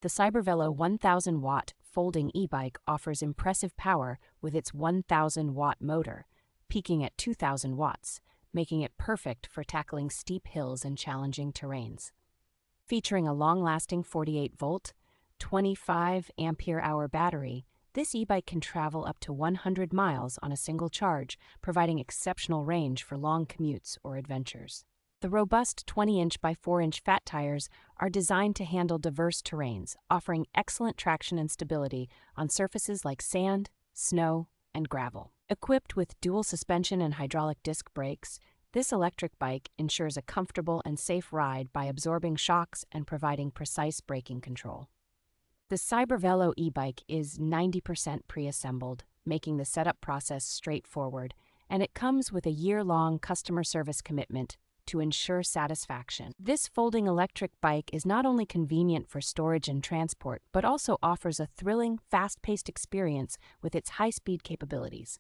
The Cybervelo 1000W folding e-bike offers impressive power with its 1000-watt motor, peaking at 2000 watts, making it perfect for tackling steep hills and challenging terrains. Featuring a long-lasting 48-volt, 25-ampere-hour battery, this e-bike can travel up to 100 miles on a single charge, providing exceptional range for long commutes or adventures. The robust 20-inch by 4-inch fat tires are designed to handle diverse terrains, offering excellent traction and stability on surfaces like sand, snow, and gravel. Equipped with dual suspension and hydraulic disc brakes, this electric bike ensures a comfortable and safe ride by absorbing shocks and providing precise braking control. The Cybervelo e-bike is 90% pre-assembled, making the setup process straightforward, and it comes with a year-long customer service commitment to ensure satisfaction. This folding electric bike is not only convenient for storage and transport, but also offers a thrilling, fast-paced experience with its high-speed capabilities.